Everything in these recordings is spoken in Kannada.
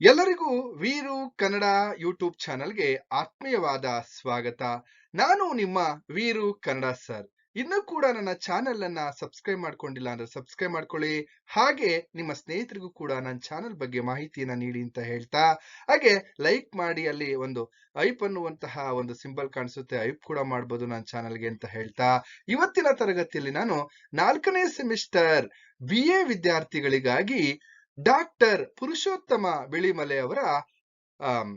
ಎಲ್ಲರಿಗೂ ವೀರು ಕನ್ನಡ ಯೂಟ್ಯೂಬ್ ಚಾನೆಲ್ಗೆ ಆತ್ಮೀಯವಾದ ಸ್ವಾಗತ. ನಾನು ನಿಮ್ಮ ವೀರು ಕನ್ನಡ ಸರ್. ಇನ್ನೂ ಕೂಡ ನನ್ನ ಚಾನೆಲ್ ಅನ್ನ ಸಬ್ಸ್ಕ್ರೈಬ್ ಮಾಡ್ಕೊಂಡಿಲ್ಲ ಅಂದ್ರೆ ಸಬ್ಸ್ಕ್ರೈಬ್ ಮಾಡ್ಕೊಳ್ಳಿ. ಹಾಗೆ ನಿಮ್ಮ ಸ್ನೇಹಿತರಿಗೂ ಕೂಡ ನನ್ನ ಚಾನೆಲ್ ಬಗ್ಗೆ ಮಾಹಿತಿಯನ್ನ ನೀಡಿ ಅಂತ ಹೇಳ್ತಾ, ಹಾಗೆ ಲೈಕ್ ಮಾಡಿ, ಅಲ್ಲಿ ಒಂದು ಐಪ್ ಅನ್ನುವಂತಹ ಒಂದು ಸಿಂಬಲ್ ಕಾಣಿಸುತ್ತೆ, ಐಪ್ ಕೂಡ ಮಾಡ್ಬೋದು ನನ್ನ ಚಾನೆಲ್ಗೆ ಅಂತ ಹೇಳ್ತಾ, ಇವತ್ತಿನ ತರಗತಿಯಲ್ಲಿ ನಾನು 4ನೇ ಸೆಮಿಸ್ಟರ್ BA ವಿದ್ಯಾರ್ಥಿಗಳಿಗಾಗಿ ಡಾಕ್ಟರ್ ಪುರುಷೋತ್ತಮ ಬಿಳಿಮಲೆ ಅವರ ಆಮ್,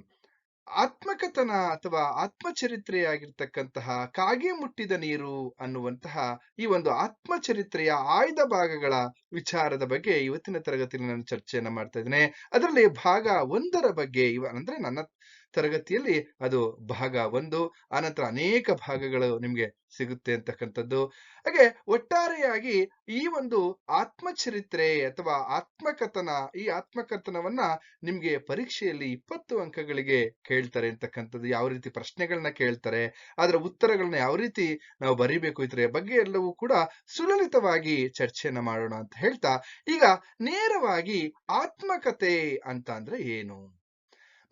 ಆತ್ಮಕಥನ ಅಥವಾ ಆತ್ಮಚರಿತ್ರೆಯಾಗಿರ್ತಕ್ಕಂತಹ ಕಾಗೆ ಮುಟ್ಟಿದ ನೀರು ಅನ್ನುವಂತಹ ಈ ಒಂದು ಆತ್ಮಚರಿತ್ರೆಯ ಆಯ್ದ ಭಾಗಗಳ ವಿಚಾರದ ಬಗ್ಗೆ ಇವತ್ತಿನ ತರಗತಿಯಲ್ಲಿ ನಾನು ಚರ್ಚೆಯನ್ನ ಮಾಡ್ತಾ ಇದ್ದೇನೆ. ಅದರಲ್ಲಿ ಭಾಗ 1ರ ಬಗ್ಗೆ ಅಂದ್ರೆ ನನ್ನ ತರಗತಿಯಲ್ಲಿ ಅದು ಭಾಗ 1, ಆನಂತರ ಅನೇಕ ಭಾಗಗಳು ನಿಮ್ಗೆ ಸಿಗುತ್ತೆ ಅಂತಕ್ಕಂಥದ್ದು. ಹಾಗೆ ಒಟ್ಟಾರೆಯಾಗಿ ಈ ಒಂದು ಆತ್ಮಚರಿತ್ರೆ ಅಥವಾ ಆತ್ಮಕಥನ, ಈ ಆತ್ಮಕಥನವನ್ನ ನಿಮ್ಗೆ ಪರೀಕ್ಷೆಯಲ್ಲಿ 20 ಅಂಕಗಳಿಗೆ ಕೇಳ್ತಾರೆ ಅಂತಕ್ಕಂಥದ್ದು. ಯಾವ ರೀತಿ ಪ್ರಶ್ನೆಗಳನ್ನ ಕೇಳ್ತಾರೆ, ಅದರ ಉತ್ತರಗಳನ್ನ ಯಾವ ರೀತಿ ನಾವು ಬರಿಬೇಕು, ಇದರ ಬಗ್ಗೆ ಎಲ್ಲವೂ ಕೂಡ ಸುಲಲಿತವಾಗಿ ಚರ್ಚೆಯನ್ನ ಮಾಡೋಣ ಅಂತ ಹೇಳ್ತಾ, ಈಗ ನೇರವಾಗಿ ಆತ್ಮಕಥೆ ಅಂತ ಅಂದ್ರೆ ಏನು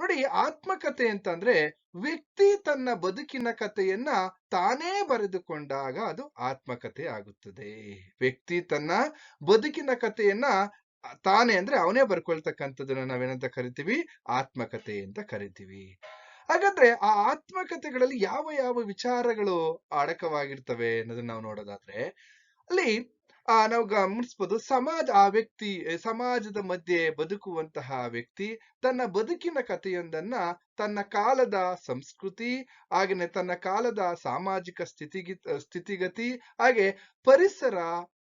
ನೋಡಿ. ಆತ್ಮಕಥೆ ಅಂತಂದ್ರೆ ವ್ಯಕ್ತಿ ತನ್ನ ಬದುಕಿನ ಕಥೆಯನ್ನ ತಾನೇ ಬರೆದುಕೊಂಡಾಗ ಅದು ಆತ್ಮಕಥೆ ಆಗುತ್ತದೆ. ವ್ಯಕ್ತಿ ತನ್ನ ಬದುಕಿನ ಕಥೆಯನ್ನ ತಾನೇ ಅಂದ್ರೆ ಅವನೇ ಬರ್ಕೊಳ್ತಕ್ಕಂಥದ್ದನ್ನ ನಾವೇನಂತ ಕರಿತೀವಿ, ಆತ್ಮಕಥೆ ಅಂತ ಕರಿತೀವಿ. ಹಾಗಾದ್ರೆ ಆ ಆತ್ಮಕಥೆಗಳಲ್ಲಿ ಯಾವ ಯಾವ ವಿಚಾರಗಳು ಅಡಕವಾಗಿರ್ತವೆ ಅನ್ನೋದನ್ನ ನಾವು ನೋಡೋದಾದ್ರೆ, ಅಲ್ಲಿ ನಾವು ಗಮನಿಸಬಹುದು, ಸಮಾಜದ ಮಧ್ಯೆ ಬದುಕುವಂತಹ ವ್ಯಕ್ತಿ ತನ್ನ ಬದುಕಿನ ಕಥೆಯೊಂದನ್ನ ತನ್ನ ಕಾಲದ ಸಂಸ್ಕೃತಿ, ಹಾಗೆಯೇ ತನ್ನ ಕಾಲದ ಸಾಮಾಜಿಕ ಸ್ಥಿತಿಗತಿ, ಹಾಗೆ ಪರಿಸರ,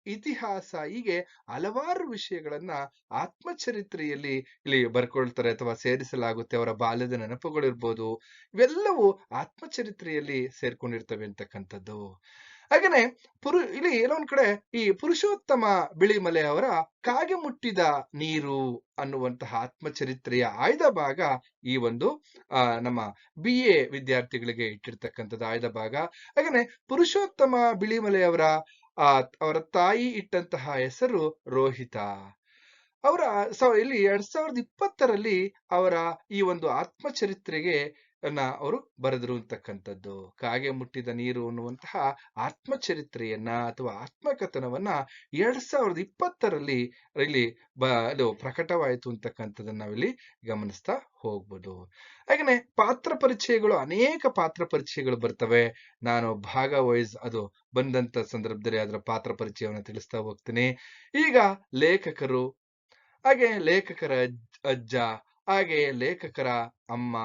ಇತಿಹಾಸ, ಹೀಗೆ ಹಲವಾರು ವಿಷಯಗಳನ್ನ ಆತ್ಮಚರಿತ್ರೆಯಲ್ಲಿ ಇಲ್ಲಿ ಬರ್ಕೊಳ್ತಾರೆ ಅಥವಾ ಸೇರಿಸಲಾಗುತ್ತೆ. ಅವರ ಬಾಲ್ಯದ ನೆನಪುಗಳಿರ್ಬೋದು, ಇವೆಲ್ಲವೂ ಆತ್ಮಚರಿತ್ರೆಯಲ್ಲಿ ಸೇರ್ಕೊಂಡಿರ್ತವೆ ಅಂತಕ್ಕಂಥದ್ದು. ಹಾಗೇನೆ ಇಲ್ಲಿ ಎಲ್ಲೋ ಒಂದ್ ಕಡೆ ಈ ಪುರುಷೋತ್ತಮ ಬಿಳಿಮಲೆ ಅವರ ಕಾಗೆ ಮುಟ್ಟಿದ ನೀರು ಅನ್ನುವಂತಹ ಆತ್ಮಚರಿತ್ರೆಯ ಆಯ್ದ ಭಾಗ ಈ ಒಂದು ನಮ್ಮ BA ವಿದ್ಯಾರ್ಥಿಗಳಿಗೆ ಇಟ್ಟಿರ್ತಕ್ಕಂಥದ್ದು ಆಯ್ದ ಭಾಗ. ಹಾಗೇನೆ ಪುರುಷೋತ್ತಮ ಬಿಳಿಮಲೆ ಅವರ ತಾಯಿ ಇಟ್ಟಂತಹ ಹೆಸರು ರೋಹಿತಾ. ಅವರ ಇಲ್ಲಿ 2020ರಲ್ಲಿ ಅವರ ಈ ಒಂದು ಆತ್ಮಚರಿತ್ರೆಗೆ ಅವರು ಬರೆದ್ರು ಅಂತಕ್ಕಂಥದ್ದು. ಕಾಗೆ ಮುಟ್ಟಿದ ನೀರು ಅನ್ನುವಂತಹ ಆತ್ಮಚರಿತ್ರೆಯನ್ನ ಅಥವಾ ಆತ್ಮಕಥನವನ್ನ 2020ರಲ್ಲಿ ಇಲ್ಲಿ ಅದು ಪ್ರಕಟವಾಯಿತು ಅಂತಕ್ಕಂಥದ್ದನ್ನ ನಾವಿಲ್ಲಿ ಗಮನಿಸ್ತಾ ಹೋಗ್ಬೋದು. ಹಾಗೇನೆ ಪಾತ್ರ ಪರಿಚಯಗಳು, ಅನೇಕ ಪಾತ್ರ ಪರಿಚಯಗಳು ಬರ್ತವೆ. ನಾನು ಭಾಗ ವೈಸ್ ಅದು ಬಂದಂತ ಸಂದರ್ಭದಲ್ಲಿ ಅದರ ಪಾತ್ರ ಪರಿಚಯವನ್ನು ತಿಳಿಸ್ತಾ ಹೋಗ್ತೀನಿ. ಈಗ ಲೇಖಕರು, ಹಾಗೆ ಲೇಖಕರ ಅಜ್ಜ, ಹಾಗೆ ಲೇಖಕರ ಅಮ್ಮ,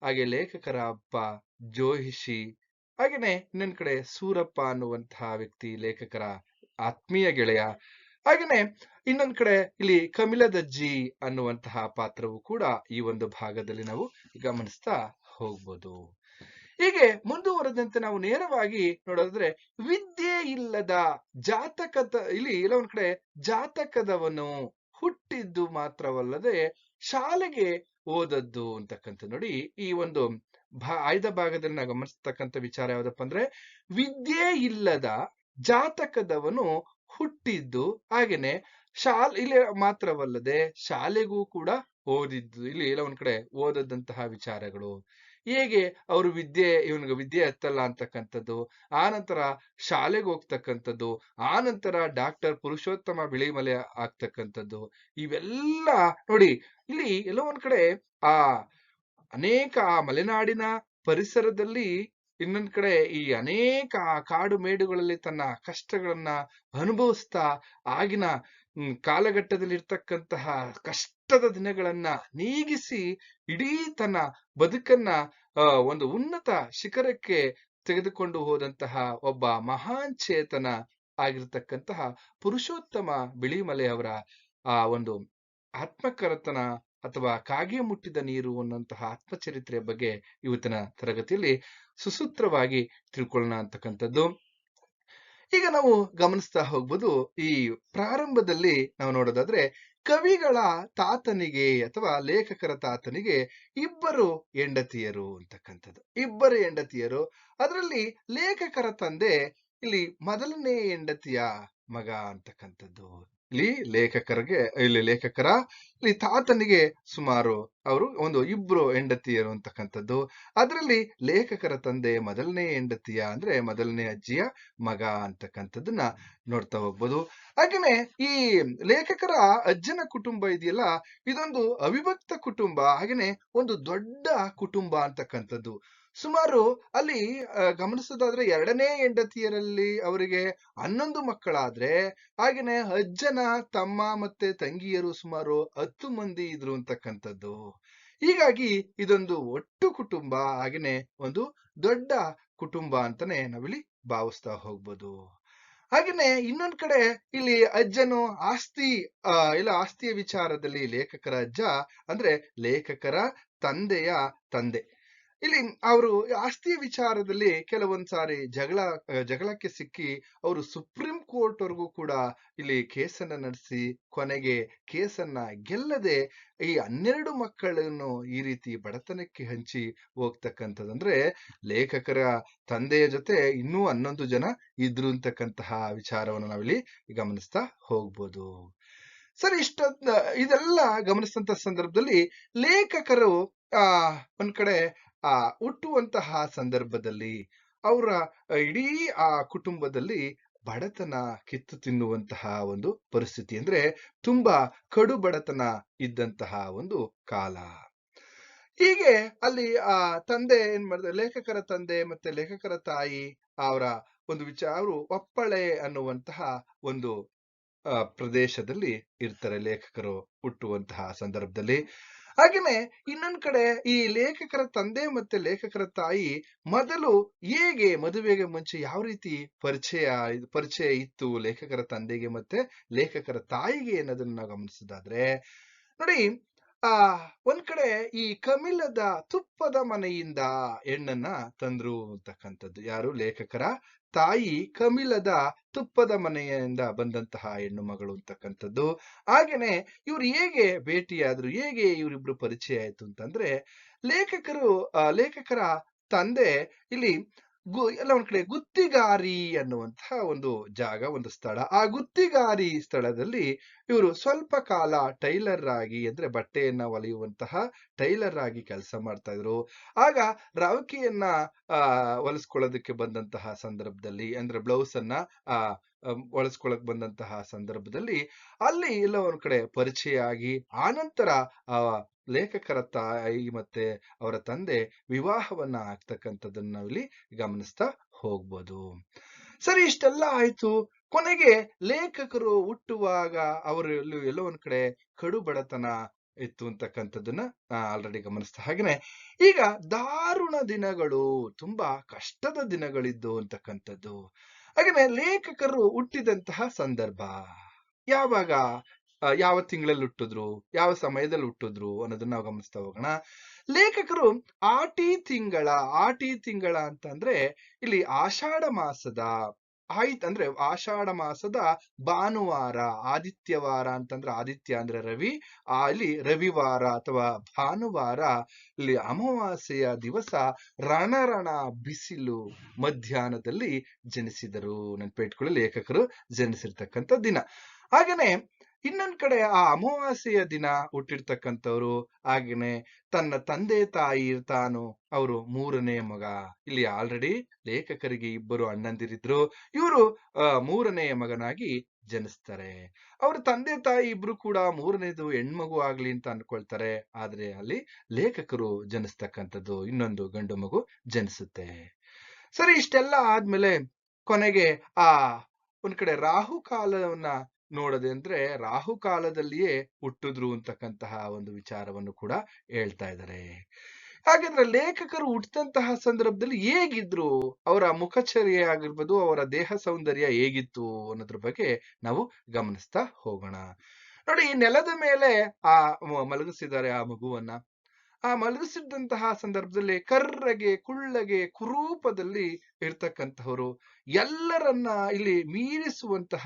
ಹಾಗೆ ಲೇಖಕರ ಅಪ್ಪ ಜೋಹಿಷಿ, ಹಾಗೇನೆ ಇನ್ನೊಂದ್ ಕಡೆ ಸೂರಪ್ಪ ಅನ್ನುವಂತಹ ವ್ಯಕ್ತಿ ಲೇಖಕರ ಆತ್ಮೀಯ ಗೆಳೆಯ. ಹಾಗೇನೆ ಇನ್ನೊಂದ್ ಕಡೆ ಇಲ್ಲಿ ಕಮಿಲದಜ್ಜಿ ಅನ್ನುವಂತಹ ಪಾತ್ರವು ಕೂಡ ಈ ಒಂದು ಭಾಗದಲ್ಲಿ ನಾವು ಗಮನಿಸ್ತಾ ಹೋಗ್ಬೋದು. ಹೀಗೆ ಮುಂದುವರೆದಂತೆ ನಾವು ನೇರವಾಗಿ ನೋಡೋದಾದ್ರೆ, ವಿದ್ಯೆ ಇಲ್ಲದ ಇಲ್ಲಿ ಎಲ್ಲ ಒಂದ್ ಕಡೆ ಜಾತಕದವನು ಹುಟ್ಟಿದ್ದು ಮಾತ್ರವಲ್ಲದೆ ಶಾಲೆಗೆ ಓದದ್ದು ಅಂತಕ್ಕಂಥ. ನೋಡಿ, ಈ ಒಂದು ಆಯ್ದ ಭಾಗದಲ್ಲಿ ನಾವು ಗಮನಿಸ್ತಕ್ಕಂಥ ವಿಚಾರ ಯಾವ್ದಪ್ಪ ಅಂದ್ರೆ, ವಿದ್ಯೆ ಇಲ್ಲದ ಜಾತಕದವನು ಹುಟ್ಟಿದ್ದು, ಹಾಗೇನೆ ಇಲ್ಲಿ ಮಾತ್ರವಲ್ಲದೆ ಶಾಲೆಗೂ ಕೂಡ ಓದಿದ್ದು. ಇಲ್ಲಿ ಎಲ್ಲ ಒಂದ್ ಕಡೆ ಓದದಂತಹ ವಿಚಾರಗಳು, ಹೇಗೆ ಅವರು ಇವನಿಗೆ ವಿದ್ಯೆ ಹತ್ತಲ್ಲ ಅಂತಕ್ಕಂಥದ್ದು, ಆನಂತರ ಶಾಲೆಗೆ ಹೋಗ್ತಕ್ಕಂಥದ್ದು, ಆನಂತರ ಡಾಕ್ಟರ್ ಪುರುಷೋತ್ತಮ ಬಿಳಿಮಲೆ ಆಗ್ತಕ್ಕಂಥದ್ದು, ಇವೆಲ್ಲ ನೋಡಿ. ಇಲ್ಲಿ ಎಲ್ಲೋ ಒಂದ್ ಕಡೆ ಅನೇಕ ಮಲೆನಾಡಿನ ಪರಿಸರದಲ್ಲಿ, ಇನ್ನೊಂದ್ ಕಡೆ ಈ ಅನೇಕ ಕಾಡು ಮೇಡುಗಳಲ್ಲಿ ತನ್ನ ಕಷ್ಟಗಳನ್ನ ಅನುಭವಿಸ್ತಾ, ಆಗಿನ ಕಾಲಘಟ್ಟದಲ್ಲಿ ಇರ್ತಕ್ಕಂತಹ ಕಷ್ಟದ ದಿನಗಳನ್ನ ನೀಗಿಸಿ ಇಡೀ ತನ್ನ ಬದುಕನ್ನ ಒಂದು ಉನ್ನತ ಶಿಖರಕ್ಕೆ ತೆಗೆದುಕೊಂಡು ಹೋದಂತಹ ಒಬ್ಬ ಮಹಾನ್ ಚೇತನ ಆಗಿರ್ತಕ್ಕಂತಹ ಪುರುಷೋತ್ತಮ ಬಿಳಿಮಲೆ ಅವರ ಒಂದು ಆತ್ಮಕಥನ ಅಥವಾ ಕಾಗೆ ಮುಟ್ಟಿದ ನೀರು ಅನ್ನುವಂತಹ ಆತ್ಮಚರಿತ್ರೆಯ ಬಗ್ಗೆ ಇವತ್ತಿನ ತರಗತಿಯಲ್ಲಿ ಸುಸೂತ್ರವಾಗಿ ತಿಳ್ಕೊಳ್ಳೋಣ ಅಂತಕ್ಕಂಥದ್ದು. ಈಗ ನಾವು ಗಮನಿಸ್ತಾ ಹೋಗ್ಬೋದು, ಈ ಪ್ರಾರಂಭದಲ್ಲಿ ನಾವು ನೋಡೋದಾದ್ರೆ, ಕವಿಗಳ ತಾತನಿಗೆ ಅಥವಾ ಲೇಖಕರ ತಾತನಿಗೆ 2 ಹೆಂಡತಿಯರು ಅಂತಕ್ಕಂಥದ್ದು. 2 ಹೆಂಡತಿಯರು. ಅದರಲ್ಲಿ ಲೇಖಕರ ತಂದೆ ಇಲ್ಲಿ ಮೊದಲನೇ ಹೆಂಡತಿಯ ಮಗ ಅಂತಕ್ಕಂಥದ್ದು. ಇಲ್ಲಿ ತಾತನಿಗೆ ಸುಮಾರು ಅವರು ಇಬ್ರು ಹೆಂಡತಿಯರು ಅಂತಕ್ಕಂಥದ್ದು. ಅದರಲ್ಲಿ ಲೇಖಕರ ತಂದೆ ಮೊದಲನೇ ಹೆಂಡತಿಯ ಅಂದ್ರೆ ಮೊದಲನೇ ಅಜ್ಜಿಯ ಮಗ ಅಂತಕ್ಕಂಥದ್ದನ್ನ ನೋಡ್ತಾ ಹೋಗ್ಬೋದು. ಹಾಗೇನೆ ಈ ಲೇಖಕರ ಅಜ್ಜನ ಕುಟುಂಬ ಇದೆಯಲ್ಲ, ಇದೊಂದು ಅವಿಭಕ್ತ ಕುಟುಂಬ, ಹಾಗೇನೆ ಒಂದು ದೊಡ್ಡ ಕುಟುಂಬ ಅಂತಕ್ಕಂಥದ್ದು. ಸುಮಾರು ಅಲ್ಲಿ ಗಮನಿಸೋದಾದ್ರೆ ಎರಡನೇ ಹೆಂಡತಿಯರಲ್ಲಿ ಅವರಿಗೆ 11 ಮಕ್ಕಳಾದ್ರೆ, ಹಾಗೇನೆ ಅಜ್ಜನ ತಮ್ಮ ಮತ್ತೆ ತಂಗಿಯರು ಸುಮಾರು 10 ಮಂದಿ ಇದ್ರು ಅಂತಕ್ಕಂಥದ್ದು. ಹೀಗಾಗಿ ಇದೊಂದು ಒಟ್ಟು ಕುಟುಂಬ, ಹಾಗೇನೆ ಒಂದು ದೊಡ್ಡ ಕುಟುಂಬ ಅಂತಾನೆ ನಾವಿಲ್ಲಿ ಭಾವಿಸ್ತಾ ಹೋಗ್ಬೋದು. ಹಾಗೇನೆ ಇನ್ನೊಂದ್ ಕಡೆ ಇಲ್ಲಿ ಅಜ್ಜನು ಆಸ್ತಿಯ ವಿಚಾರದಲ್ಲಿ ಲೇಖಕರ ಅಜ್ಜ ಅಂದ್ರೆ ಲೇಖಕರ ತಂದೆಯ ತಂದೆ ಇಲ್ಲಿ ಅವರು ಆಸ್ತಿಯ ವಿಚಾರದಲ್ಲಿ ಕೆಲವೊಂದ್ ಸಾರಿ ಜಗಳಕ್ಕೆ ಸಿಕ್ಕಿ ಅವರು ಸುಪ್ರೀಂ ಕೋರ್ಟ್ ವರೆಗೂ ಕೂಡ ಇಲ್ಲಿ ಕೇಸನ್ನ ನಡೆಸಿ ಕೊನೆಗೆ ಕೇಸನ್ನ ಗೆಲ್ಲದೆ ಈ 12 ಮಕ್ಕಳನ್ನು ಈ ರೀತಿ ಬಡತನಕ್ಕೆ ಹಂಚಿ ಹೋಗ್ತಕ್ಕಂಥದ್ದು. ಅಂದ್ರೆ ಲೇಖಕರ ತಂದೆಯ ಜೊತೆ ಇನ್ನೂ 11 ಜನ ಇದ್ರು ಅಂತಕ್ಕಂತಹ ವಿಚಾರವನ್ನು ನಾವಿಲ್ಲಿ ಗಮನಿಸ್ತಾ ಹೋಗ್ಬೋದು. ಸರಿ, ಇದೆಲ್ಲ ಗಮನಿಸಿದಂತ ಸಂದರ್ಭದಲ್ಲಿ ಲೇಖಕರು ಒಂದ್ ಕಡೆ ಹುಟ್ಟುವಂತಹ ಸಂದರ್ಭದಲ್ಲಿ ಅವರ ಇಡೀ ಕುಟುಂಬದಲ್ಲಿ ಬಡತನ ಕಿತ್ತು ತಿನ್ನುವಂತಹ ಒಂದು ಪರಿಸ್ಥಿತಿ, ಅಂದ್ರೆ ತುಂಬಾ ಕಡು ಬಡತನ ಇದ್ದಂತಹ ಒಂದು ಕಾಲ. ಹೀಗೆ ಅಲ್ಲಿ ತಂದೆ ಏನ್ ಮಾಡಿದ್ರೆ, ಲೇಖಕರ ತಂದೆ ಮತ್ತೆ ಲೇಖಕರ ತಾಯಿ ಅವರ ಒಂದು ಅವರು ಒಪ್ಪಳೆ ಅನ್ನುವಂತಹ ಒಂದು ಪ್ರದೇಶದಲ್ಲಿ ಇರ್ತಾರೆ ಲೇಖಕರು ಹುಟ್ಟುವಂತಹ ಸಂದರ್ಭದಲ್ಲಿ. ಹಾಗೇನೆ ಇನ್ನೊಂದ್ ಕಡೆ ಈ ಲೇಖಕರ ತಂದೆ ಮತ್ತೆ ಲೇಖಕರ ತಾಯಿ ಮೊದಲು ಹೇಗೆ ಮದುವೆಗೆ ಮುಂಚೆ ಯಾವ ರೀತಿ ಪರಿಚಯ ಇತ್ತು ಲೇಖಕರ ತಂದೆಗೆ ಮತ್ತೆ ಲೇಖಕರ ತಾಯಿಗೆ ಅನ್ನೋದನ್ನ ನಾವು ಗಮನಿಸೋದಾದ್ರೆ ನೋಡಿ, ಒಂದ್ ಕಡೆ ಈ ಕಮಿಲದ ತುಪ್ಪದ ಮನೆಯಿಂದ ಹೆಣ್ಣನ್ನ ತಂದ್ರು ಅಂತಕ್ಕಂಥದ್ದು. ಯಾರು? ಲೇಖಕರ ತಾಯಿ ಕಮಿಲದ ತುಪ್ಪದ ಮನೆಯಿಂದ ಬಂದಂತಹ ಹೆಣ್ಣು ಮಗಳು ಅಂತಕ್ಕಂಥದ್ದು. ಹಾಗೇನೆ ಇವ್ರು ಹೇಗೆ ಭೇಟಿಯಾದ್ರು, ಹೇಗೆ ಇವರಿಬ್ರು ಪರಿಚಯ ಆಯ್ತು ಅಂತಂದ್ರೆ, ಲೇಖಕರ ತಂದೆ ಇಲ್ಲಿ ಎಲ್ಲ ಒಂದ್ ಕಡೆ ಗುತ್ತಿಗಾರಿ ಅನ್ನುವಂತಹ ಒಂದು ಜಾಗ, ಒಂದು ಸ್ಥಳ. ಆ ಗುತ್ತಿಗಾರಿ ಸ್ಥಳದಲ್ಲಿ ಇವರು ಸ್ವಲ್ಪ ಕಾಲ ಟೈಲರ್ ಆಗಿ, ಅಂದ್ರೆ ಬಟ್ಟೆಯನ್ನ ಹೊಲಿಯುವಂತಹ ಟೈಲರ್ ಆಗಿ ಕೆಲಸ ಮಾಡ್ತಾ ಇದ್ರು. ಆಗ ರವಕೆಯನ್ನ ಹೊಲಿಸ್ಕೊಳ್ಳೋದಕ್ಕೆ ಬಂದಂತಹ ಸಂದರ್ಭದಲ್ಲಿ, ಅಂದ್ರೆ ಬ್ಲೌಸ್ ಅನ್ನ ಹೊಲಿಸ್ಕೊಳಕ್ ಬಂದಂತಹ ಸಂದರ್ಭದಲ್ಲಿ ಅಲ್ಲಿ ಎಲ್ಲ ಒಂದ್ ಕಡೆ ಪರಿಚಯ ಆಗಿ, ಆನಂತರ ಲೇಖಕರ ತಾಯಿ ಮತ್ತೆ ಅವರ ತಂದೆ ವಿವಾಹವನ್ನ ಆಗ್ತಕ್ಕಂಥದ್ದನ್ನ ನಾವಿಲ್ಲಿ ಗಮನಿಸ್ತಾ ಹೋಗ್ಬೋದು. ಸರಿ, ಇಷ್ಟೆಲ್ಲ ಆಯ್ತು. ಕೊನೆಗೆ ಲೇಖಕರು ಹುಟ್ಟುವಾಗ ಅವರಲ್ಲಿ ಎಲ್ಲೋ ಒಂದ್ ಕಡೆ ಕಡು ಬಡತನ ಇತ್ತು ಅಂತಕ್ಕಂಥದ್ದನ್ನ ಆಲ್ರೆಡಿ ಗಮನಿಸ್ತಾ. ಹಾಗೇನೆ ಈಗ ದಾರುಣ ದಿನಗಳು, ತುಂಬಾ ಕಷ್ಟದ ದಿನಗಳಿದ್ದು ಅಂತಕ್ಕಂಥದ್ದು. ಹಾಗೇನೆ ಲೇಖಕರು ಹುಟ್ಟಿದಂತಹ ಸಂದರ್ಭ ಯಾವಾಗ, ಯಾವ ತಿಂಗಳಲ್ಲಿ ಹುಟ್ಟಿದ್ರು, ಯಾವ ಸಮಯದಲ್ಲಿ ಹುಟ್ಟಿದ್ರು ಅನ್ನೋದನ್ನ ನಾವು ಗಮನಿಸ್ತಾ ಹೋಗೋಣ. ಲೇಖಕರು ಆಟಿ ತಿಂಗಳ ಅಂತಂದ್ರೆ ಇಲ್ಲಿ ಆಷಾಢ ಮಾಸದ ಅಂದ್ರೆ ಆಷಾಢ ಮಾಸದ ಭಾನುವಾರ, ಆದಿತ್ಯವಾರ ಅಂತಂದ್ರೆ ಆದಿತ್ಯ ಅಂದ್ರೆ ರವಿ, ಇಲ್ಲಿ ರವಿವಾರ ಅಥವಾ ಭಾನುವಾರ, ಇಲ್ಲಿ ಅಮಾವಾಸ್ಯೆಯ ದಿವಸ ರಣ ಬಿಸಿಲು ಮಧ್ಯಾಹ್ನದಲ್ಲಿ ಜನಿಸಿದರು. ನೆನಪಿಟ್ಕೊಳ್ಳಿ, ಲೇಖಕರು ಜನಿಸಿರ್ತಕ್ಕಂಥ ದಿನ. ಹಾಗೇನೆ ಇನ್ನೊಂದ್ ಕಡೆ ಆ ಅಮಾವಾಸ್ಯೆಯ ದಿನ ಹುಟ್ಟಿರ್ತಕ್ಕಂಥವ್ರು, ಹಾಗೇನೆ ತನ್ನ ತಂದೆ ತಾಯಿ ಅವರು 3ನೇ ಮಗ. ಇಲ್ಲಿ ಆಲ್ರೆಡಿ ಲೇಖಕರಿಗೆ 2 ಅಣ್ಣಂದಿರಿದ್ರು, ಇವರು 3ನೇ ಮಗನಾಗಿ ಜನಿಸ್ತಾರೆ. ಅವ್ರ ತಂದೆ ತಾಯಿ ಇಬ್ರು ಕೂಡ 3ನೇದು ಹೆಣ್ಮಗು ಆಗ್ಲಿ ಅಂತ ಅನ್ಕೊಳ್ತಾರೆ. ಆದ್ರೆ ಅಲ್ಲಿ ಲೇಖಕರು ಜನಿಸ್ತಕ್ಕಂಥದ್ದು ಇನ್ನೊಂದು ಗಂಡು ಮಗು ಜನಿಸುತ್ತೆ. ಸರಿ, ಇಷ್ಟೆಲ್ಲ ಆದ್ಮೇಲೆ ಕೊನೆಗೆ ಒಂದ್ ಕಡೆ ರಾಹುಕಾಲವನ್ನ ನೋಡದೆ, ಅಂದ್ರೆ ರಾಹುಕಾಲದಲ್ಲಿಯೇ ಹುಟ್ಟಿದ್ರು ಅಂತಕ್ಕಂತಹ ಒಂದು ವಿಚಾರವನ್ನು ಕೂಡ ಹೇಳ್ತಾ ಇದ್ದಾರೆ. ಹಾಗಾದ್ರೆ ಲೇಖಕರು ಹುಟ್ಟಿದಂತಹ ಸಂದರ್ಭದಲ್ಲಿ ಹೇಗಿದ್ರು, ಅವರ ಮುಖಚರ್ಯೆ ಆಗಿರ್ಬೋದು, ಅವರ ದೇಹ ಸೌಂದರ್ಯ ಹೇಗಿತ್ತು ಅನ್ನೋದ್ರ ಬಗ್ಗೆ ನಾವು ಗಮನಿಸ್ತಾ ಹೋಗೋಣ. ನೋಡಿ, ನೆಲದ ಮೇಲೆ ಮಲಗಿಸಿದ್ದಾರೆ ಆ ಮಗುವನ್ನ. ಮಲಗಿಸಿದಂತಹ ಸಂದರ್ಭದಲ್ಲಿ ಕರ್ರಗೆ ಕುಳ್ಳಗೆ ಕುರೂಪದಲ್ಲಿ ಇರ್ತಕ್ಕಂತಹವರು, ಎಲ್ಲರನ್ನ ಇಲ್ಲಿ ಮೀರಿಸುವಂತಹ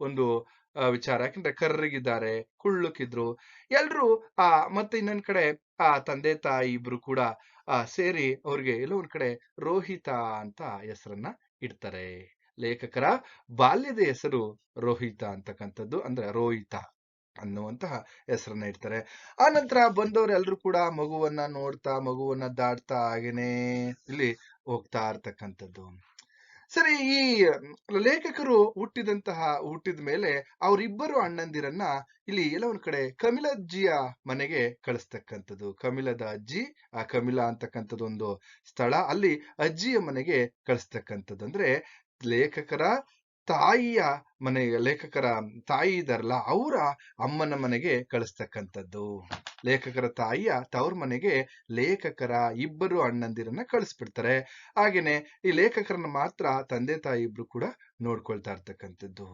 ಒಂದು ವಿಚಾರ. ಯಾಕಂದ್ರೆ ಕರ್ರಗಿದ್ದಾರೆ, ಕುಳ್ಳುಕಿದ್ರು ಎಲ್ರು. ಮತ್ತೆ ಇನ್ನೊಂದ್ ಕಡೆ ತಂದೆ ತಾಯಿ ಇಬ್ರು ಕೂಡ ಸೇರಿ ಅವ್ರಿಗೆ ಎಲ್ಲೋ ಒಂದ್ ಕಡೆ ರೋಹಿತ ಅಂತ ಹೆಸರನ್ನ ಇಡ್ತಾರೆ. ಲೇಖಕರ ಬಾಲ್ಯದ ಹೆಸರು ರೋಹಿತ ಅಂತಕ್ಕಂಥದ್ದು, ಅಂದ್ರೆ ರೋಹಿತ ಅನ್ನುವಂತಹ ಹೆಸರನ್ನ ಇಡ್ತಾರೆ. ಆ ನಂತರ ಬಂದವರೆಲ್ಲರೂ ಕೂಡ ಮಗುವನ್ನ ನೋಡ್ತಾ, ಮಗುವನ್ನ ದಾಟ್ತಾ ಹಾಗೇನೆ ಇಲ್ಲಿ ಹೋಗ್ತಾ ಇರ್ತಕ್ಕಂಥದ್ದು. ಸರಿ, ಈ ಲೇಖಕರು ಹುಟ್ಟಿದ ಮೇಲೆ ಅವರಿಬ್ಬರು ಅಣ್ಣಂದಿರನ್ನ ಇಲ್ಲಿ ಎಲ್ಲ ಒಂದ್ ಕಡೆ ಕಮಿಲಜ್ಜಿಯ ಮನೆಗೆ ಕಳಿಸ್ತಕ್ಕಂಥದ್ದು. ಕಮಿಲದ ಅಜ್ಜಿ, ಆ ಕಮಿಲಾ ಅಂತಕ್ಕಂಥದ್ದು ಒಂದು ಸ್ಥಳ, ಅಲ್ಲಿ ಅಜ್ಜಿಯ ಮನೆಗೆ ಕಳಿಸ್ತಕ್ಕಂಥದ್ದು. ಅಂದ್ರೆ ಲೇಖಕರ ಲೇಖಕರ ತಾಯಿ ಇದಾರಲ್ಲ, ಅವರ ಅಮ್ಮನ ಮನೆಗೆ ಕಳಿಸ್ತಕ್ಕಂಥದ್ದು. ಲೇಖಕರ ತಾಯಿಯ ತವ್ರ ಮನೆಗೆ ಲೇಖಕರ ಇಬ್ಬರು ಅಣ್ಣಂದಿರನ್ನ ಕಳಿಸ್ಬಿಡ್ತಾರೆ. ಹಾಗೇನೆ ಈ ಲೇಖಕರನ್ನ ಮಾತ್ರ ತಂದೆ ತಾಯಿ ಇಬ್ರು ಕೂಡ ನೋಡ್ಕೊಳ್ತಾ ಇರ್ತಕ್ಕಂಥದ್ದು.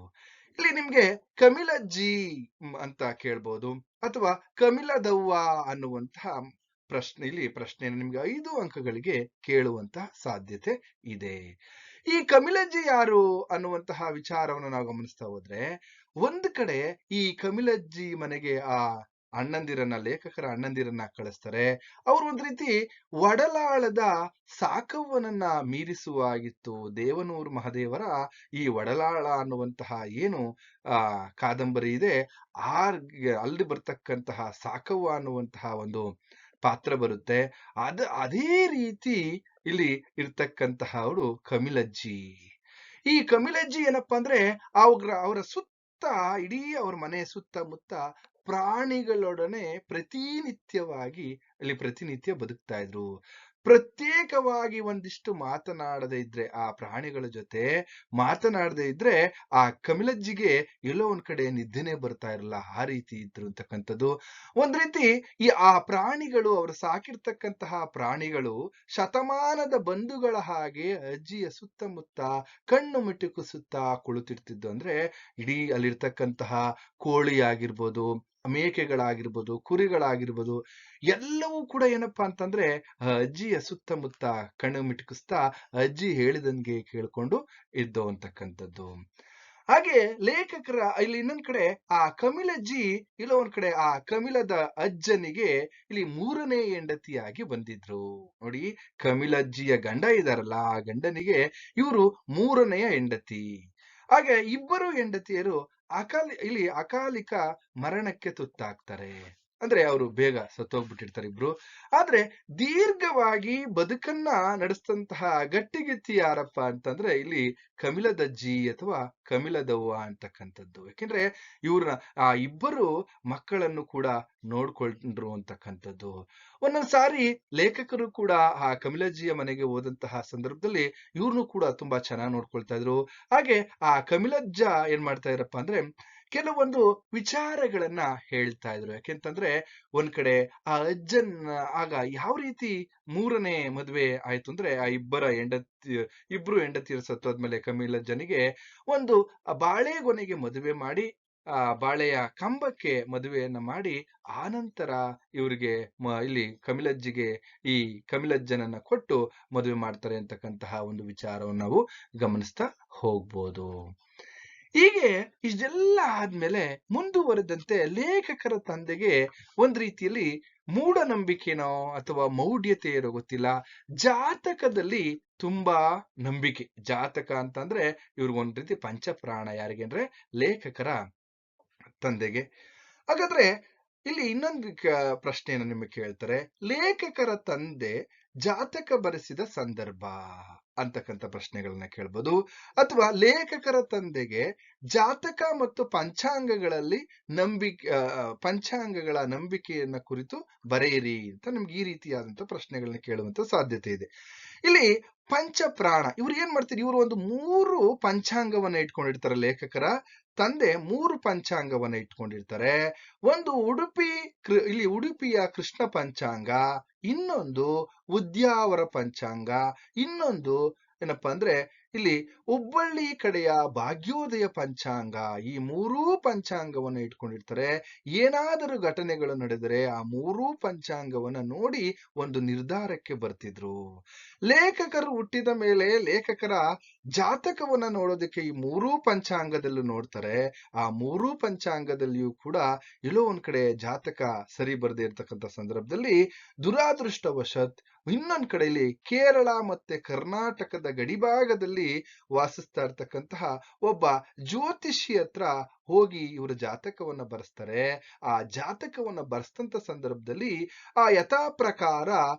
ಇಲ್ಲಿ ನಿಮ್ಗೆ ಕಮಿಲಜ್ಜಿ ಅಂತ ಕೇಳ್ಬೋದು, ಅಥವಾ ಕಮಿಲದವ್ವ ಅನ್ನುವಂತಹ ಪ್ರಶ್ನೆಯನ್ನು ನಿಮ್ಗೆ 5 ಅಂಕಗಳಿಗೆ ಕೇಳುವಂತಹ ಸಾಧ್ಯತೆ ಇದೆ. ಈ ಕಮಿಲಜ್ಜಿ ಯಾರು ಅನ್ನುವಂತಹ ವಿಚಾರವನ್ನು ನಾವು ಗಮನಿಸ್ತಾ ಹೋದ್ರೆ, ಒಂದು ಕಡೆ ಈ ಕಮಿಲಜ್ಜಿ ಮನೆಗೆ ಲೇಖಕರ ಅಣ್ಣಂದಿರನ್ನ ಕಳಿಸ್ತಾರೆ. ಅವ್ರು ಒಂದ್ ರೀತಿ ಒಡಲಾಳದ ಸಾಕವ್ವನನ್ನ ಮೀರಿಸುವಾಗಿತ್ತು. ದೇವನೂರು ಮಹಾದೇವರ ಈ ಒಡಲಾಳ ಅನ್ನುವಂತಹ ಏನು ಕಾದಂಬರಿ ಇದೆ, ಅಲ್ಲಿ ಬರ್ತಕ್ಕಂತಹ ಸಾಕವ್ವ ಅನ್ನುವಂತಹ ಒಂದು ಪಾತ್ರ ಬರುತ್ತೆ. ಅದೇ ರೀತಿ ಇಲ್ಲಿ ಇರ್ತಕ್ಕಂತಹ ಅವಳು ಕಮಿಲಜ್ಜಿ. ಈ ಕಮಿಲಜ್ಜಿ ಏನಪ್ಪಾ ಅಂದ್ರೆ ಅವರ ಸುತ್ತ, ಇಡೀ ಅವ್ರ ಮನೆ ಸುತ್ತಮುತ್ತ ಪ್ರಾಣಿಗಳೊಡನೆ ಪ್ರತಿನಿತ್ಯ ಬದುಕ್ತಾ ಇದ್ರು. ಪ್ರತ್ಯೇಕವಾಗಿ ಒಂದಿಷ್ಟು ಮಾತನಾಡದೇ ಇದ್ರೆ, ಆ ಪ್ರಾಣಿಗಳ ಜೊತೆ ಮಾತನಾಡದೇ ಇದ್ರೆ ಆ ಕಮಿಲಜ್ಜಿಗೆ ಎಲ್ಲೋ ಒಂದ್ ಕಡೆ ನಿದ್ದೆನೆ ಬರ್ತಾ ಇರಲ್ಲ, ಆ ರೀತಿ ಇದ್ರು ಅಂತಕ್ಕಂಥದ್ದು. ಒಂದ್ ರೀತಿ ಆ ಪ್ರಾಣಿಗಳು, ಅವರು ಸಾಕಿರ್ತಕ್ಕಂತಹ ಪ್ರಾಣಿಗಳು ಶತಮಾನದ ಬಂಧುಗಳ ಹಾಗೆ ಅಜ್ಜಿಯ ಸುತ್ತಮುತ್ತ ಕಣ್ಣು ಮಿಟುಕಿಸುತ್ತಾ ಕುಳಿತಿರ್ತಿದ್ದು. ಅಂದ್ರೆ ಇಡೀ ಅಲ್ಲಿರ್ತಕ್ಕಂತಹ ಕೋಳಿ ಆಗಿರ್ಬೋದು, ಮೇಕೆಗಳಾಗಿರ್ಬೋದು, ಕುರಿಗಳಾಗಿರ್ಬೋದು, ಎಲ್ಲವೂ ಕೂಡ ಏನಪ್ಪಾ ಅಂತಂದ್ರೆ ಅಜ್ಜಿಯ ಸುತ್ತಮುತ್ತ ಕಣ್ಣು ಮಿಟುಕಿಸ್ತಾ ಅಜ್ಜಿ ಹೇಳಿದಂಗೆ ಕೇಳ್ಕೊಂಡು ಇದ್ದು ಅಂತಕ್ಕಂಥದ್ದು. ಹಾಗೆ ಲೇಖಕರ ಇಲ್ಲಿ ಇನ್ನೊಂದ್ ಕಡೆ ಆ ಕಮಿಲಜ್ಜಿ ಇಲ್ಲ ಒಂದ್ ಕಡೆ ಆ ಕಮಿಲದ ಅಜ್ಜನಿಗೆ ಇಲ್ಲಿ 3ನೇ ಹೆಂಡತಿಯಾಗಿ ಬಂದಿದ್ರು. ನೋಡಿ, ಕಮಿಲಜ್ಜಿಯ ಗಂಡ ಇದಾರಲ್ಲ, ಆ ಗಂಡನಿಗೆ ಇವರು 3ನೆಯ ಹೆಂಡತಿ. ಹಾಗೆ ಇಬ್ಬರು ಹೆಂಡತಿಯರು ಅಕಾಲಿಕ ಮರಣಕ್ಕೆ ತುತ್ತಾಗ್ತಾರೆ. ಅಂದ್ರೆ ಅವರು ಬೇಗ ಸತ್ತೋಗ್ಬಿಟ್ಟಿರ್ತಾರೆ ಇಬ್ರು. ಆದ್ರೆ ದೀರ್ಘವಾಗಿ ಬದುಕನ್ನ ನಡೆಸಿದಂತಹ ಗಟ್ಟಿಗಿತ್ತಿ ಯಾರಪ್ಪ ಅಂತಂದ್ರೆ ಇಲ್ಲಿ ಕಮಿಲದಜ್ಜಿ ಅಥವಾ ಕಮಿಲದವ್ವ ಅಂತಕ್ಕಂಥದ್ದು. ಯಾಕೆಂದ್ರೆ ಇವ್ರನ್ನ ಆ ಇಬ್ಬರು ಮಕ್ಕಳನ್ನು ಕೂಡ ನೋಡ್ಕೊಂಡ್ರು ಅಂತಕ್ಕಂಥದ್ದು. ಒಂದೊಂದ್ಸಾರಿ ಲೇಖಕರು ಕೂಡ ಆ ಕಮಿಲಜ್ಜಿಯ ಮನೆಗೆ ಹೋದಂತಹ ಸಂದರ್ಭದಲ್ಲಿ ಇವ್ರನ್ನು ಕೂಡ ತುಂಬಾ ಚೆನ್ನಾಗಿ ನೋಡ್ಕೊಳ್ತಾ ಇದ್ರು. ಹಾಗೆ ಆ ಕಮಿಲಜ್ಜ ಏನ್ ಮಾಡ್ತಾ ಇದ್ರಪ್ಪ ಅಂದ್ರೆ ಕೆಲವೊಂದು ವಿಚಾರಗಳನ್ನ ಹೇಳ್ತಾ ಇದ್ರು. ಯಾಕೆಂತಂದ್ರೆ ಒಂದ್ ಕಡೆ ಆ ಅಜ್ಜನ ಆಗ ಯಾವ ರೀತಿ 3ನೇ ಮದುವೆ ಆಯ್ತು ಅಂದ್ರೆ, ಆ ಇಬ್ರು ಹೆಂಡತಿಯರು ಸತ್ತೋದ್ಮೇಲೆ ಕಮಿಲಜ್ಜನಿಗೆ ಒಂದು ಬಾಳೆಗೊನೆಗೆ ಮದುವೆ ಮಾಡಿ, ಆ ಬಾಳೆಯ ಕಂಬಕ್ಕೆ ಮದುವೆಯನ್ನ ಮಾಡಿ, ಆನಂತರ ಇವ್ರಿಗೆ ಇಲ್ಲಿ ಕಮಿಲಜ್ಜಿಗೆ ಈ ಕಮಿಲಜ್ಜನನ್ನ ಕೊಟ್ಟು ಮದುವೆ ಮಾಡ್ತಾರೆ ಅಂತಕ್ಕಂತಹ ಒಂದು ವಿಚಾರವನ್ನು ನಾವು ಗಮನಿಸ್ತಾ ಹೋಗ್ಬೋದು. ಹೀಗೆ ಇಷ್ಟೆಲ್ಲ ಆದ್ಮೇಲೆ ಮುಂದುವರೆದಂತೆ ಲೇಖಕರ ತಂದೆಗೆ ಒಂದ್ ರೀತಿಯಲ್ಲಿ ಮೂಢನಂಬಿಕೆನೋ ಅಥವಾ ಮೌಢ್ಯತೆ ಇರೋ ಗೊತ್ತಿಲ್ಲ, ಜಾತಕದಲ್ಲಿ ತುಂಬಾ ನಂಬಿಕೆ. ಜಾತಕ ಅಂತಂದ್ರೆ ಇವ್ರಿಗೊಂದ್ ರೀತಿ ಪಂಚಪ್ರಾಣ. ಯಾರಿಗೆ ಅಂದ್ರೆ ಲೇಖಕರ ತಂದೆಗೆ. ಹಾಗಾದ್ರೆ ಇಲ್ಲಿ ಇನ್ನೊಂದು ಪ್ರಶ್ನೆಯನ್ನು ನಿಮಗೆ ಕೇಳ್ತಾರೆ, ಲೇಖಕರ ತಂದೆ ಜಾತಕ ಬರೆಸಿದ ಸಂದರ್ಭ ಅಂತಕ್ಕಂಥ ಪ್ರಶ್ನೆಗಳನ್ನ ಕೇಳ್ಬೋದು. ಅಥವಾ ಲೇಖಕರ ತಂದೆಗೆ ಜಾತಕ ಮತ್ತು ಪಂಚಾಂಗಗಳ ನಂಬಿಕೆಯನ್ನ ಕುರಿತು ಬರೆಯಿರಿ ಅಂತ ನಿಮ್ಗೆ ಈ ರೀತಿಯಾದಂತಹ ಪ್ರಶ್ನೆಗಳನ್ನ ಕೇಳುವಂತ ಸಾಧ್ಯತೆ ಇದೆ. ಇಲ್ಲಿ ಪಂಚಪ್ರಾಣ, ಇವ್ರು ಏನ್ ಮಾಡ್ತಾರೆ, ಇವರು ಒಂದು 3 ಪಂಚಾಂಗವನ್ನ ಇಟ್ಕೊಂಡಿರ್ತಾರೆ. ಲೇಖಕರ ತಂದೆ 3 ಪಂಚಾಂಗವನ್ನ ಇಟ್ಕೊಂಡಿರ್ತಾರೆ. ಒಂದು ಉಡುಪಿಯ ಕೃಷ್ಣ ಪಂಚಾಂಗ, ಇನ್ನೊಂದು ಉದ್ಯಾವರ ಪಂಚಾಂಗ, ಇನ್ನೊಂದು ಏನಪ್ಪಾ ಅಂದ್ರೆ ಇಲ್ಲಿ ಹುಬ್ಬಳ್ಳಿ ಕಡೆಯ ಭಾಗ್ಯೋದಯ ಪಂಚಾಂಗ. ಈ 3 ಪಂಚಾಂಗವನ್ನು ಇಟ್ಕೊಂಡಿರ್ತಾರೆ. ಏನಾದರೂ ಘಟನೆಗಳು ನಡೆದರೆ ಆ 3 ಪಂಚಾಂಗವನ್ನ ನೋಡಿ ಒಂದು ನಿರ್ಧಾರಕ್ಕೆ ಬರ್ತಿದ್ರು. ಲೇಖಕರು ಹುಟ್ಟಿದ ಮೇಲೆ ಲೇಖಕರ ಜಾತಕವನ್ನ ನೋಡೋದಕ್ಕೆ ಈ 3 ಪಂಚಾಂಗದಲ್ಲೂ ನೋಡ್ತಾರೆ. ಆ 3 ಪಂಚಾಂಗದಲ್ಲಿಯೂ ಕೂಡ ಎಲ್ಲೋ ಒಂದ್ ಕಡೆ ಜಾತಕ ಸರಿ ಬರದೇ ಇರ್ತಕ್ಕಂಥ ಸಂದರ್ಭದಲ್ಲಿ ದುರಾದೃಷ್ಟವಶತ್ ಇನ್ನೊಂದ್ ಕಡೆಯಲ್ಲಿ ಕೇರಳ ಮತ್ತೆ ಕರ್ನಾಟಕದ ಗಡಿಭಾಗದಲ್ಲಿ ವಾಸಿಸ್ತಾ ಇರ್ತಕ್ಕಂತಹ ಒಬ್ಬ ಜ್ಯೋತಿಷಿ ಹತ್ರ ಹೋಗಿ ಇವರು ಜಾತಕವನ್ನ ಬರೆಸ್ತಾರೆ. ಆ ಜಾತಕವನ್ನ ಬರೆಸ್ತಂತ ಸಂದರ್ಭದಲ್ಲಿ ಆ ಯಥಾ ಪ್ರಕಾರ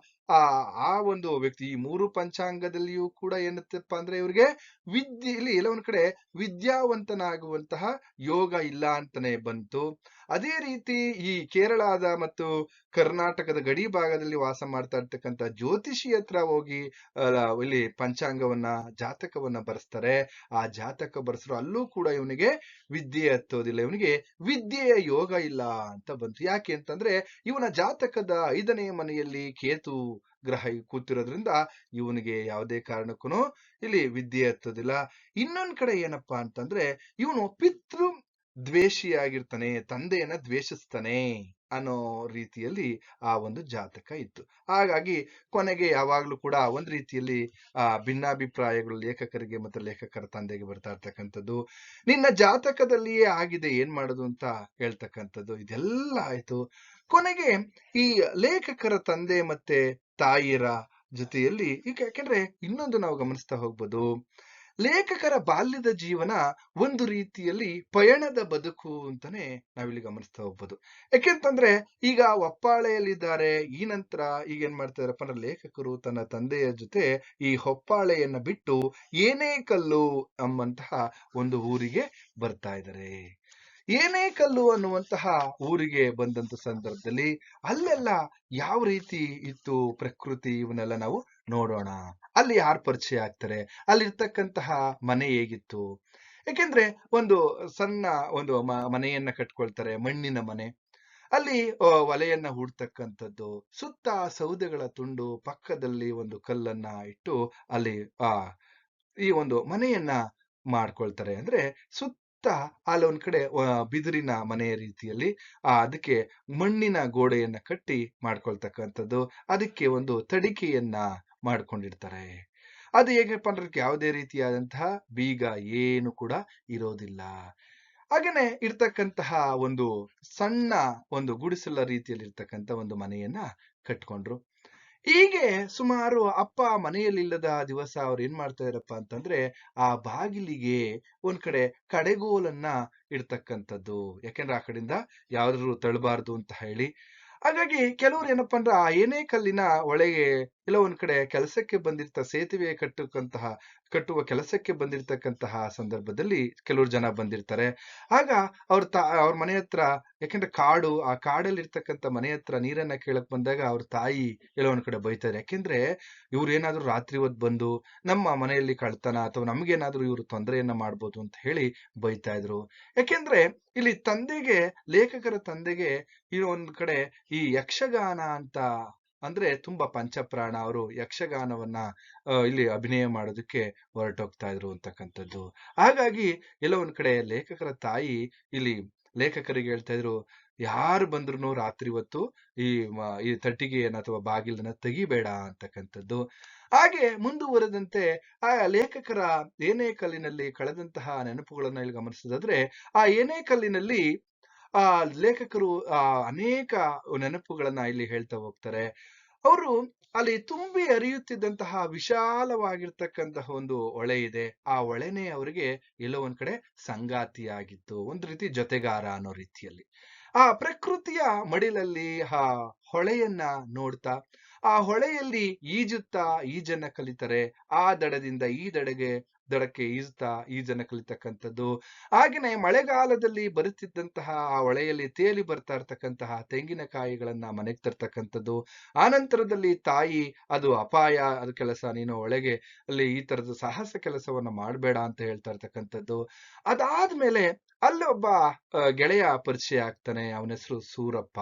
ಆ ಆ ಒಂದು ವ್ಯಕ್ತಿ ಈ 3 ಪಂಚಾಂಗದಲ್ಲಿಯೂ ಕೂಡ ಏನತ್ತಪ್ಪ ಅಂದ್ರೆ ಇವ್ರಿಗೆ ಇಲ್ಲಿ ಎಲ್ಲ ಒಂದ್ ಕಡೆ ವಿದ್ಯಾವಂತನಾಗುವಂತಹ ಯೋಗ ಇಲ್ಲ ಅಂತಾನೆ ಬಂತು. ಅದೇ ರೀತಿ ಈ ಕೇರಳದ ಮತ್ತು ಕರ್ನಾಟಕದ ಗಡಿ ಭಾಗದಲ್ಲಿ ವಾಸ ಮಾಡ್ತಾ ಇರ್ತಕ್ಕಂಥ ಜ್ಯೋತಿಷಿ ಹತ್ರ ಹೋಗಿ ಇಲ್ಲಿ ಪಂಚಾಂಗವನ್ನ ಜಾತಕವನ್ನ ಬರೆಸ್ತಾರೆ. ಆ ಜಾತಕ ಬರೆಸರು ಅಲ್ಲೂ ಕೂಡ ಇವನಿಗೆ ವಿದ್ಯೆ ಹತ್ತೋದಿಲ್ಲ, ಇವನಿಗೆ ವಿದ್ಯೆಯ ಯೋಗ ಇಲ್ಲ ಅಂತ ಬಂತು. ಯಾಕೆ ಅಂತಂದ್ರೆ ಇವನ ಜಾತಕದ 5ನೇ ಮನೆಯಲ್ಲಿ ಕೇತು ಗ್ರಹ ಕೂತಿರೋದ್ರಿಂದ ಇವನಿಗೆ ಯಾವುದೇ ಕಾರಣಕ್ಕೂ ಇಲ್ಲಿ ವಿದ್ಯೆ ಹತ್ತೋದಿಲ್ಲ. ಇನ್ನೊಂದ್ ಕಡೆ ಏನಪ್ಪಾ ಅಂತಂದ್ರೆ ಇವನು ಪಿತೃ ದ್ವೇಷಿಯಾಗಿರ್ತಾನೆ, ತಂದೆಯನ್ನ ದ್ವೇಷಿಸ್ತಾನೆ ಅನ್ನೋ ರೀತಿಯಲ್ಲಿ ಆ ಒಂದು ಜಾತಕ ಇತ್ತು. ಹಾಗಾಗಿ ಕೊನೆಗೆ ಯಾವಾಗ್ಲೂ ಕೂಡ ಒಂದ್ ರೀತಿಯಲ್ಲಿ ಭಿನ್ನಾಭಿಪ್ರಾಯಗಳು ಲೇಖಕರಿಗೆ ಮತ್ತು ಲೇಖಕರ ತಂದೆಗೆ ಬರ್ತಾ ಇರ್ತಕ್ಕಂಥದ್ದು. ನಿನ್ನ ಜಾತಕದಲ್ಲಿಯೇ ಆಗಿದೆ, ಏನ್ ಮಾಡೋದು ಅಂತ ಹೇಳ್ತಕ್ಕಂಥದ್ದು. ಇದೆಲ್ಲ ಆಯ್ತು. ಕೊನೆಗೆ ಈ ಲೇಖಕರ ತಂದೆ ಮತ್ತೆ ತಾಯಿಯರ ಜೊತೆಯಲ್ಲಿ ಈಗ ಯಾಕೆಂದ್ರೆ ಇನ್ನೊಂದು ನಾವು ಗಮನಿಸ್ತಾ ಹೋಗ್ಬೋದು, ಲೇಖಕರ ಬಾಲ್ಯದ ಜೀವನ ಒಂದು ರೀತಿಯಲ್ಲಿ ಪಯಣದ ಬದುಕು ಅಂತಾನೆ ನಾವಿಲ್ಲಿ ಗಮನಿಸ್ತಾ ಹೋಗ್ಬೋದು. ಯಾಕೆಂತಂದ್ರೆ ಈಗ ಹೊಪ್ಪಾಳೆಯಲ್ಲಿದ್ದಾರೆ. ಈ ನಂತರ ಈಗ ಏನ್ ಮಾಡ್ತಾ ಇದಾರಪ್ಪ ಅಂದ್ರೆ ಲೇಖಕರು ತನ್ನ ತಂದೆಯ ಜೊತೆ ಈ ಹೊಪ್ಪಾಳೆಯನ್ನ ಬಿಟ್ಟು ಏನೇಕಲ್ಲು ಎಂಬಂತಹ ಒಂದು ಊರಿಗೆ ಬರ್ತಾ ಇದ್ದಾರೆ. ಏನೇಕಲ್ಲು ಅನ್ನುವಂತಹ ಊರಿಗೆ ಬಂದಂತ ಸಂದರ್ಭದಲ್ಲಿ ಅಲ್ಲೆಲ್ಲ ಯಾವ ರೀತಿ ಇತ್ತು ಪ್ರಕೃತಿ ಇವನ್ನೆಲ್ಲ ನಾವು ನೋಡೋಣ. ಅಲ್ಲಿ ಯಾರು ಪರಿಚಯ ಆಗ್ತಾರೆ, ಅಲ್ಲಿರ್ತಕ್ಕಂತಹ ಮನೆ ಹೇಗಿತ್ತು. ಯಾಕೆಂದ್ರೆ ಒಂದು ಸಣ್ಣ ಒಂದು ಮನೆಯನ್ನ ಕಟ್ಕೊಳ್ತಾರೆ, ಮಣ್ಣಿನ ಮನೆ. ಅಲ್ಲಿ ಒಲೆಯನ್ನ ಹೂಡ್ತಕ್ಕಂಥದ್ದು, ಸುತ್ತ ಸೌದೆಗಳ ತುಂಡು, ಪಕ್ಕದಲ್ಲಿ ಒಂದು ಕಲ್ಲನ್ನ ಇಟ್ಟು ಅಲ್ಲಿ ಈ ಒಂದು ಮನೆಯನ್ನ ಮಾಡ್ಕೊಳ್ತಾರೆ. ಅಂದ್ರೆ ಸುತ್ತ ಅಲ್ಲೊಂದ್ ಕಡೆ ಬಿದಿರಿನ ಮನೆಯ ರೀತಿಯಲ್ಲಿ ಅದಕ್ಕೆ ಮಣ್ಣಿನ ಗೋಡೆಯನ್ನ ಕಟ್ಟಿ ಮಾಡ್ಕೊಳ್ತಕ್ಕಂಥದ್ದು, ಅದಕ್ಕೆ ಒಂದು ತಡಿಕೆಯನ್ನ ಮಾಡ್ಕೊಂಡಿರ್ತಾರೆ. ಅದು ಹೇಗಪ್ಪ ಅಂದ್ರೆ ಯಾವುದೇ ರೀತಿಯಾದಂತಹ ಬೀಗ ಏನು ಕೂಡ ಇರೋದಿಲ್ಲ. ಹಾಗೇನೆ ಇರ್ತಕ್ಕಂತಹ ಒಂದು ಸಣ್ಣ ಒಂದು ಗುಡಿಸಲ ರೀತಿಯಲ್ಲಿ ಇರ್ತಕ್ಕಂಥ ಒಂದು ಮನೆಯನ್ನ ಕಟ್ಕೊಂಡ್ರು. ಹೀಗೆ ಸುಮಾರು ಅಪ್ಪ ಮನೆಯಲ್ಲಿಲ್ಲದ ದಿವಸ ಅವ್ರು ಏನ್ ಮಾಡ್ತಾ ಇದಾರಪ್ಪ ಅಂತಂದ್ರೆ ಆ ಬಾಗಿಲಿಗೆ ಒಂದ್ ಕಡೆ ಕಡೆಗೋಲನ್ನ ಇಡ್ತಕ್ಕಂಥದ್ದು. ಯಾಕೆಂದ್ರೆ ಆ ಕಡೆಯಿಂದ ಯಾವ್ದಾದ್ರು ತಳ್ಳಬಾರ್ದು ಅಂತ ಹೇಳಿ. ಹಾಗಾಗಿ ಕೆಲವ್ರು ಏನಪ್ಪಾ ಅಂದ್ರೆ ಆ ಏನೇ ಕಲ್ಲಿನ ಒಳಗೆ ಎಲ್ಲ ಒಂದ್ ಕಡೆ ಕೆಲಸಕ್ಕೆ ಸೇತುವೆ ಕಟ್ಟುವ ಕೆಲಸಕ್ಕೆ ಬಂದಿರ್ತಕ್ಕಂತಹ ಸಂದರ್ಭದಲ್ಲಿ ಕೆಲವರು ಜನ ಬಂದಿರ್ತಾರೆ. ಆಗ ಅವ್ರ ಮನೆ ಹತ್ರ, ಯಾಕೆಂದ್ರೆ ಆ ಕಾಡಲ್ಲಿ ಇರ್ತಕ್ಕಂಥ ಮನೆ ಹತ್ರ ನೀರನ್ನ ಕೇಳಕ್ ಬಂದಾಗ ಅವ್ರ ತಾಯಿ ಎಲ್ಲ ಒಂದ್ ಕಡೆ ಬೈತಾರೆ. ಯಾಕೆಂದ್ರೆ ಇವ್ರು ಏನಾದ್ರು ರಾತ್ರಿ ಹೊತ್ತು ಬಂದು ನಮ್ಮ ಮನೆಯಲ್ಲಿ ಕಳ್ತನ ಅಥವಾ ನಮ್ಗೇನಾದ್ರು ಇವ್ರು ತೊಂದರೆಯನ್ನ ಮಾಡ್ಬೋದು ಅಂತ ಹೇಳಿ ಬೈತಾ ಇದ್ರು. ಯಾಕೆಂದ್ರೆ ಇಲ್ಲಿ ಲೇಖಕರ ತಂದೆಗೆ ಈ ಒಂದ್ ಕಡೆ ಈ ಯಕ್ಷಗಾನ ಅಂತ ಅಂದ್ರೆ ತುಂಬಾ ಪಂಚಪ್ರಾಣ. ಅವರು ಯಕ್ಷಗಾನವನ್ನ ಇಲ್ಲಿ ಅಭಿನಯ ಮಾಡೋದಕ್ಕೆ ಹೊರಟೋಗ್ತಾ ಇದ್ರು ಅಂತಕ್ಕಂಥದ್ದು. ಹಾಗಾಗಿ ಎಲ್ಲ ಒಂದ್ ಕಡೆ ಲೇಖಕರ ತಾಯಿ ಇಲ್ಲಿ ಲೇಖಕರಿಗೆ ಹೇಳ್ತಾ ಇದ್ರು, ಯಾರು ಬಂದ್ರು ರಾತ್ರಿ ಹೊತ್ತು ಈ ತಟ್ಟಿಗೆಯನ್ನ ಅಥವಾ ಬಾಗಿಲನ್ನ ತೆಗಿಬೇಡ ಅಂತಕ್ಕಂಥದ್ದು. ಹಾಗೆ ಮುಂದುವರೆದಂತೆ ಆ ಲೇಖಕರ ಏನೇಕಲ್ಲಿನಲ್ಲಿ ಕಳೆದಂತಹ ನೆನಪುಗಳನ್ನ ಇಲ್ಲಿ ಗಮನಿಸೋದಾದ್ರೆ, ಆ ಏನೇಕಲ್ಲಿನಲ್ಲಿ ಲೇಖಕರು ಅನೇಕ ನೆನಪುಗಳನ್ನ ಇಲ್ಲಿ ಹೇಳ್ತಾ ಹೋಗ್ತಾರೆ. ಅವರು ಅಲ್ಲಿ ತುಂಬಿ ಹರಿಯುತ್ತಿದ್ದಂತಹ ವಿಶಾಲವಾಗಿರ್ತಕ್ಕಂತಹ ಒಂದು ಹೊಳೆ ಇದೆ. ಆ ಹೊಳೆನೇ ಅವರಿಗೆ ಎಲ್ಲೋ ಒಂದ್ ಕಡೆ ಸಂಗಾತಿಯಾಗಿತ್ತು, ಒಂದು ರೀತಿ ಜೊತೆಗಾರ ಅನ್ನೋ ರೀತಿಯಲ್ಲಿ. ಆ ಪ್ರಕೃತಿಯ ಮಡಿಲಲ್ಲಿ ಆ ಹೊಳೆಯನ್ನ ನೋಡ್ತಾ, ಆ ಹೊಳೆಯಲ್ಲಿ ಈಜನ್ನ ಕಲಿತಾರೆ. ಆ ದಡದಿಂದ ಈ ದಡಕ್ಕೆ ಈಜನ್ನ ಕಲಿತಕ್ಕಂಥದ್ದು. ಹಾಗೆಯೇ ಮಳೆಗಾಲದಲ್ಲಿ ಬರುತ್ತಿದ್ದಂತಹ ಆ ಹೊಳೆಯಲ್ಲಿ ತೇಲಿ ಬರ್ತಾ ಇರ್ತಕ್ಕಂತಹ ತೆಂಗಿನಕಾಯಿಗಳನ್ನ ಮನೆಗೆ ತರ್ತಕ್ಕಂಥದ್ದು. ಆನಂತರದಲ್ಲಿ ತಾಯಿ ಅದು ಅಪಾಯ, ಅದು ಕೆಲಸ, ನೀನು ಒಳಗೆ ಅಲ್ಲಿ ಈ ತರದ ಸಾಹಸ ಕೆಲಸವನ್ನ ಮಾಡಬೇಡ ಅಂತ ಹೇಳ್ತಾ ಇರ್ತಕ್ಕಂಥದ್ದು. ಅದಾದ್ಮೇಲೆ ಅಲ್ಲಿ ಒಬ್ಬ ಗೆಳೆಯ ಪರಿಚಯ ಆಗ್ತಾನೆ. ಅವನ ಹೆಸರು ಸೂರಪ್ಪ.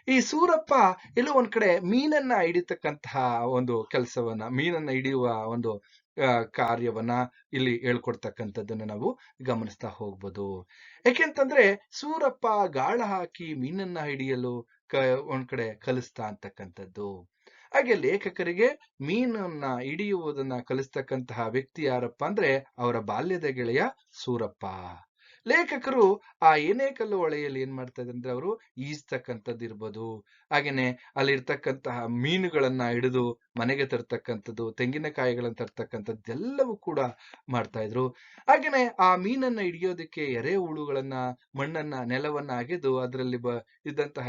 ಈ ಸೂರಪ್ಪ ಎಲ್ಲೋ ಒಂದ್ ಕಡೆ ಮೀನನ್ನ ಹಿಡಿತಕ್ಕಂತಹ ಒಂದು ಕೆಲಸವನ್ನ, ಮೀನನ್ನ ಹಿಡಿಯುವ ಒಂದು ಕಾರ್ಯವನ್ನ ಇಲ್ಲಿ ಹೇಳ್ಕೊಡ್ತಕ್ಕಂಥದ್ದನ್ನ ನಾವು ಗಮನಿಸ್ತಾ ಹೋಗ್ಬೋದು. ಯಾಕೆಂತಂದ್ರೆ ಸೂರಪ್ಪ ಗಾಳ ಹಾಕಿ ಮೀನನ್ನ ಹಿಡಿಯಲು ಒಂದ್ ಕಡೆ ಕಲಿಸ್ತಾ ಅಂತಕ್ಕಂಥದ್ದು. ಹಾಗೆ ಲೇಖಕರಿಗೆ ಮೀನನ್ನ ಹಿಡಿಯುವುದನ್ನ ಕಲಿಸ್ತಕ್ಕಂತಹ ವ್ಯಕ್ತಿ ಯಾರಪ್ಪ ಅಂದ್ರೆ ಅವರ ಬಾಲ್ಯದ ಗೆಳೆಯ ಸೂರಪ್ಪ. ಲೇಖಕರು ಆ ಏನೇಕಲ್ಲು ಹೊಳೆಯಲ್ಲಿ ಏನ್ ಮಾಡ್ತಾ ಇದ್ದಾರೆ ಅಂದ್ರೆ ಅವರು ಈಜ್ತಕ್ಕಂಥದ್ದು ಇರ್ಬೋದು. ಹಾಗೇನೆ ಅಲ್ಲಿರ್ತಕ್ಕಂತಹ ಮೀನುಗಳನ್ನ ಹಿಡಿದು ಮನೆಗೆ ತರ್ತಕ್ಕಂಥದ್ದು, ತೆಂಗಿನಕಾಯಿಗಳನ್ನ ತರ್ತಕ್ಕಂಥದ್ದು ಎಲ್ಲವೂ ಕೂಡ ಮಾಡ್ತಾ ಇದ್ರು. ಹಾಗೇನೆ ಆ ಮೀನನ್ನ ಹಿಡಿಯೋದಕ್ಕೆ ಎರೆಹುಳುಗಳನ್ನ, ಮಣ್ಣನ್ನ, ನೆಲವನ್ನ ಅಗೆದು ಅದರಲ್ಲಿ ಇದ್ದಂತಹ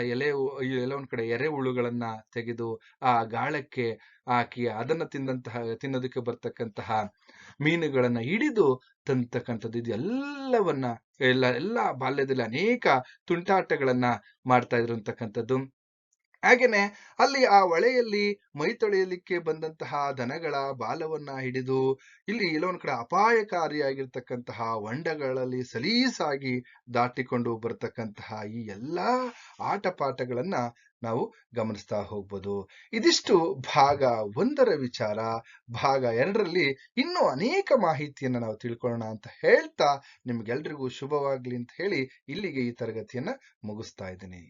ಒಂದ್ ಕಡೆ ಎರೆಹುಳುಗಳನ್ನ ತೆಗೆದು ಆ ಗಾಳಕ್ಕೆ ಹಾಕಿ ಅದನ್ನ ತಿನ್ನೋದಕ್ಕೆ ಬರ್ತಕ್ಕಂತಹ ಮೀನುಗಳನ್ನ ಹಿಡಿದು ತಂತಕ್ಕಂಥದ್ದು, ಇದು ಎಲ್ಲ ಬಾಲ್ಯದಲ್ಲಿ ಅನೇಕ ತುಂಟಾಟಗಳನ್ನ ಮಾಡ್ತಾ ಇದ್ರು ಅಂತಕ್ಕಂಥದ್ದು. ಹಾಗೇನೆ ಅಲ್ಲಿ ಆ ಹೊಳೆಯಲ್ಲಿ ಮೈ ತೊಳೆಯಲಿಕ್ಕೆ ಬಂದಂತಹ ದನಗಳ ಬಾಲವನ್ನ ಹಿಡಿದು ಇಲ್ಲಿ ಎಲ್ಲೊಂದ್ ಕಡೆ ಅಪಾಯಕಾರಿಯಾಗಿರ್ತಕ್ಕಂತಹ ಹೊಂಡಗಳಲ್ಲಿ ಸಲೀಸಾಗಿ ದಾಟಿಕೊಂಡು ಬರ್ತಕ್ಕಂತಹ ಈ ಎಲ್ಲಾ ಆಟಪಾಠಗಳನ್ನ ನಾವು ಗಮನಿಸ್ತಾ ಹೋಗ್ಬೋದು. ಇದಿಷ್ಟು ಭಾಗ 1ರ ವಿಚಾರ. ಭಾಗ 2ರಲ್ಲಿ ಇನ್ನೂ ಅನೇಕ ಮಾಹಿತಿಯನ್ನ ನಾವು ತಿಳ್ಕೊಳ್ಳೋಣ ಅಂತ ಹೇಳ್ತಾ ನಿಮ್ಗೆಲ್ರಿಗೂ ಶುಭವಾಗ್ಲಿ ಅಂತ ಹೇಳಿ ಇಲ್ಲಿಗೆ ಈ ತರಗತಿಯನ್ನ ಮುಗಿಸ್ತಾ ಇದ್ದೀನಿ.